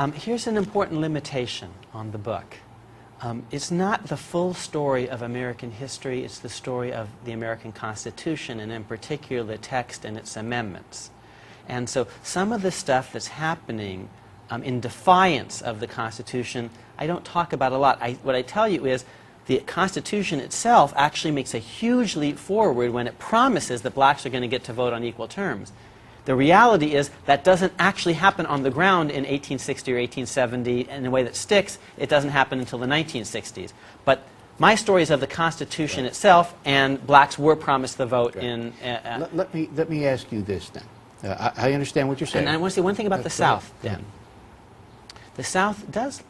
Here's an important limitation on the book. It's not the full story of American history, it's the story of the American Constitution, and in particular the text and its amendments. And so some of the stuff that's happening in defiance of the Constitution, I don't talk about a lot. What I tell you is the Constitution itself actually makes a huge leap forward when it promises that blacks are going to get to vote on equal terms. The reality is that doesn't actually happen on the ground in 1860 or 1870 in a way that sticks. It doesn't happen until the 1960s. But my story is of the Constitution itself, and blacks were promised the vote in... let me ask you this then. I understand what you're saying. And I want to say one thing about the South then. The South does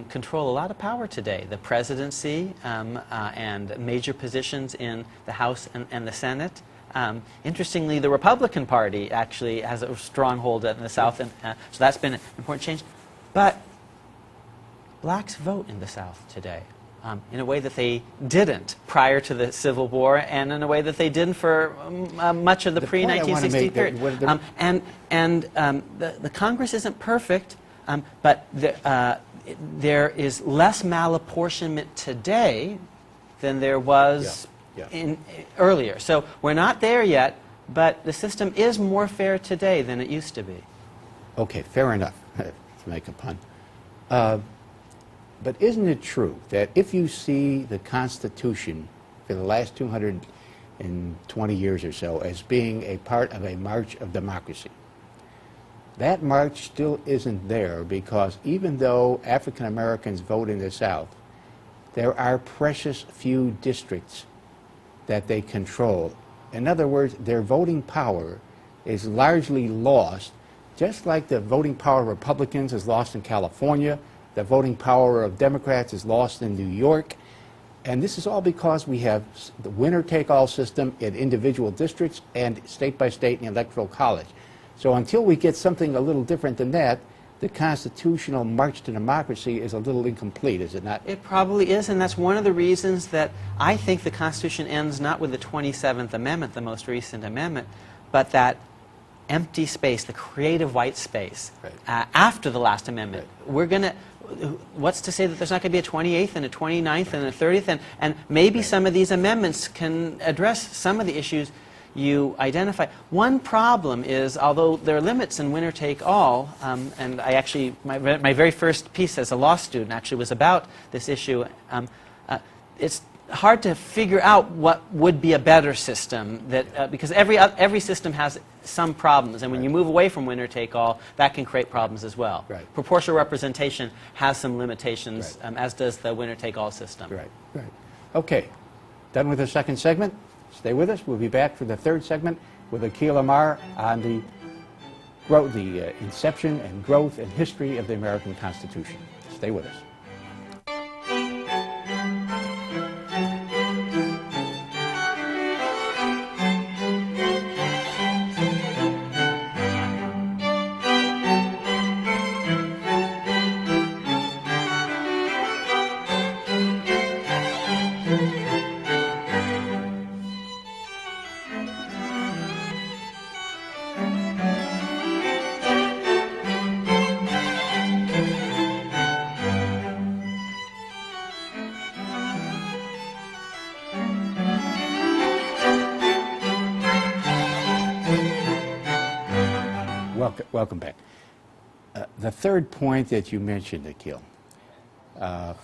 control a lot of power today. The presidency and major positions in the House and the Senate. Interestingly, the Republican Party actually has a stronghold in the South, and so that's been an important change. But blacks vote in the South today in a way that they didn't prior to the Civil War, and in a way that they didn't for much of the pre-1960 period. The Congress isn't perfect, but there is less malapportionment today than there was earlier. So we're not there yet, but the system is more fair today than it used to be. Okay, fair enough, to make a pun. But isn't it true that if you see the Constitution for the last 220 years or so as being a part of a march of democracy, that march still isn't there, because even though African Americans vote in the South, there are precious few districts that they control. In other words, their voting power is largely lost, just like the voting power of Republicans is lost in California, the voting power of Democrats is lost in New York, and this is all because we have the winner-take-all system in individual districts and state-by-state in the Electoral College. So until we get something a little different than that, the constitutional march to democracy is a little incomplete, is it not? It probably is, and that's one of the reasons that I think the Constitution ends not with the 27th Amendment, the most recent amendment, but that empty space, the creative white space, after the last amendment. We're going to, what's to say that there's not going to be a 28th and a 29th and a 30th, and maybe some of these amendments can address some of the issues you identify. One problem is, although there are limits in winner take all, and I actually, my very first piece as a law student actually was about this issue, it's hard to figure out what would be a better system, that, because every system has some problems, and when you move away from winner take all, that can create problems as well. Proportional representation has some limitations, as does the winner take all system. Okay, done with the second segment? Stay with us. We'll be back for the third segment with Akhil Amar on the inception and growth and history of the American Constitution. Stay with us. Welcome back. The third point that you mentioned, Akhil,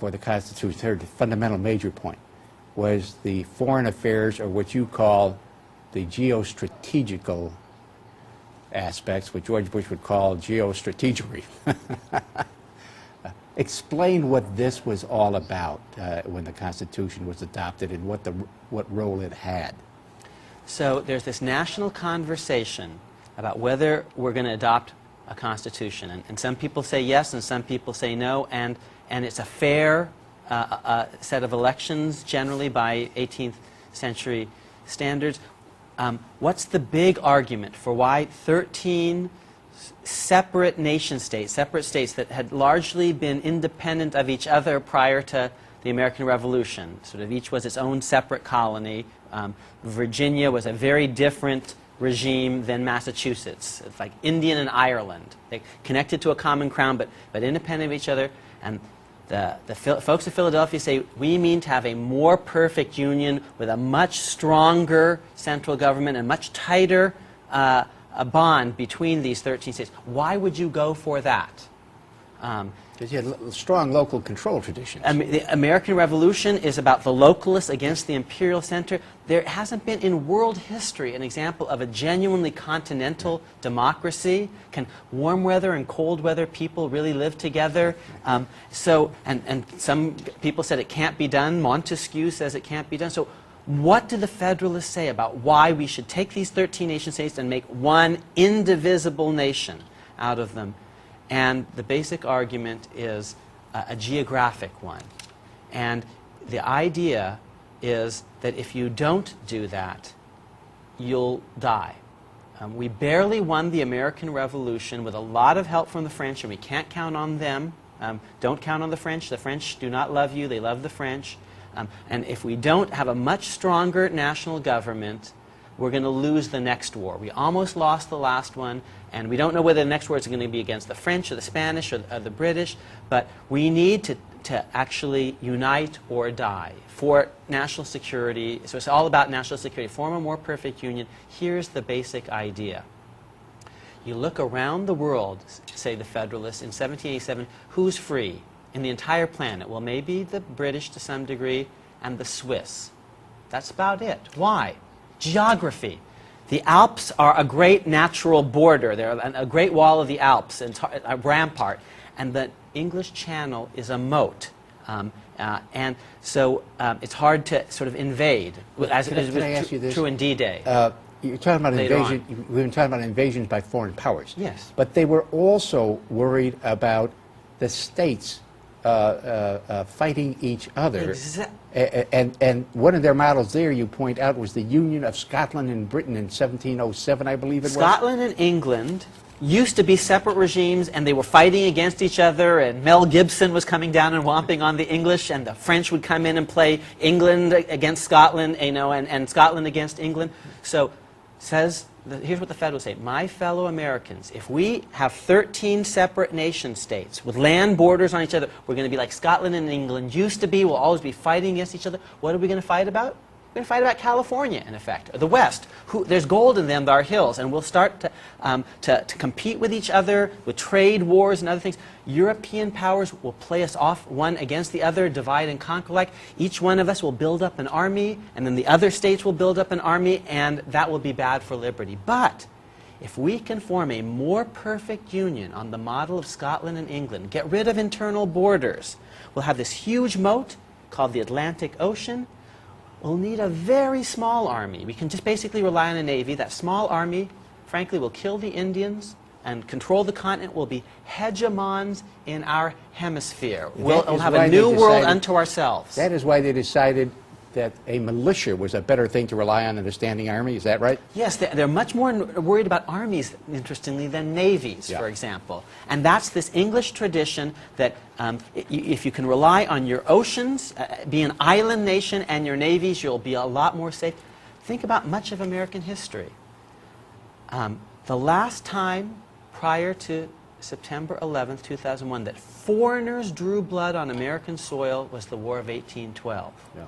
for the Constitution, third fundamental major point, was the foreign affairs, or what you call the geostrategical aspects, what George Bush would call geostrategery. Explain what this was all about when the Constitution was adopted, and what role it had. So there's this national conversation about whether we're going to adopt a constitution, and some people say yes, and some people say no, and it's a fair set of elections generally by 18th century standards. What's the big argument for why 13 separate nation states, separate states that had largely been independent of each other prior to the American Revolution, sort of each was its own separate colony. Virginia was a very different regime than Massachusetts. It's like Indian and Ireland. They connected to a common crown, but independent of each other. And the folks of Philadelphia say, we mean to have a more perfect union with a much stronger central government and much tighter a bond between these 13 states. Why would you go for that? Because you had strong local control traditions. The American Revolution is about the localists against the imperial center. There hasn't been in world history an example of a genuinely continental democracy. Can warm weather and cold weather people really live together? And some people said it can't be done. Montesquieu says it can't be done. So what do the Federalists say about why we should take these 13 nation states and make one indivisible nation out of them? And the basic argument is a geographic one. And the idea is that if you don't do that, you'll die. We barely won the American Revolution with a lot of help from the French, and we can't count on them. Don't count on the French. The French do not love you. They love the French. And if we don't have a much stronger national government, we're going to lose the next war. We almost lost the last one, and we don't know whether the next war is going to be against the French or the Spanish or the British, but we need to actually unite or die for national security. So it's all about national security. Form a more perfect union. Here's the basic idea. You look around the world, say the Federalists, in 1787, who's free in the entire planet? Well, maybe the British to some degree and the Swiss. That's about it. Why? Geography. The Alps are a great natural border. They're a great wall of the Alps, and a rampart. And the English Channel is a moat. And so it's hard to sort of invade, as was true in D-Day. You're talking about invasion. We've been talking about invasions by foreign powers. Yes. But they were also worried about the states fighting each other. And one of their models there, you point out, was the Union of Scotland and Britain in 1707, I believe it was. Scotland and England used to be separate regimes, and they were fighting against each other, and Mel Gibson was coming down and whomping on the English, and the French would come in and play England against Scotland, you know, and Scotland against England. So here's what the Federalists say. My fellow Americans, if we have 13 separate nation states with land borders on each other, we're going to be like Scotland and England used to be. We'll always be fighting against each other. What are we going to fight about? We're going to fight about California, in effect, or the West. There's gold in them, there are hills, and we'll start to compete with each other with trade wars and other things. European powers will play us off one against the other, divide and conquer like. Each one of us will build up an army, and then the other states will build up an army, and that will be bad for liberty. But if we can form a more perfect union on the model of Scotland and England, get rid of internal borders, we'll have this huge moat called the Atlantic Ocean. We'll need a very small army. We can just basically rely on a navy. That small army, frankly, will kill the Indians and control the continent. We'll be hegemons in our hemisphere. We'll have a new world unto ourselves. That is why they decided that a militia was a better thing to rely on than a standing army. Is that right? Yes, they're much more worried about armies, interestingly, than navies, for example. And that's this English tradition that if you can rely on your oceans, be an island nation, and your navies, you'll be a lot more safe. Think about much of American history. The last time prior to September 11th, 2001, that foreigners drew blood on American soil was the War of 1812. Yeah.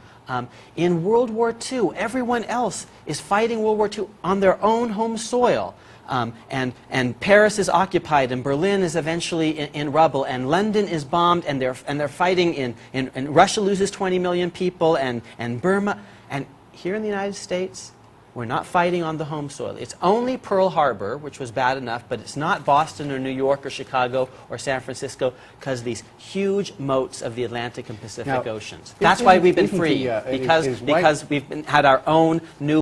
In World War II, everyone else is fighting World War II on their own home soil. And Paris is occupied, and Berlin is eventually in rubble, and London is bombed, and they're fighting and Russia loses 20 million people, and Burma. And here in the United States, we're not fighting on the home soil. It's only Pearl Harbor, which was bad enough, but it's not Boston or New York or Chicago or San Francisco, because these huge moats of the Atlantic and Pacific Oceans. That's why we've been free, because we've had our own new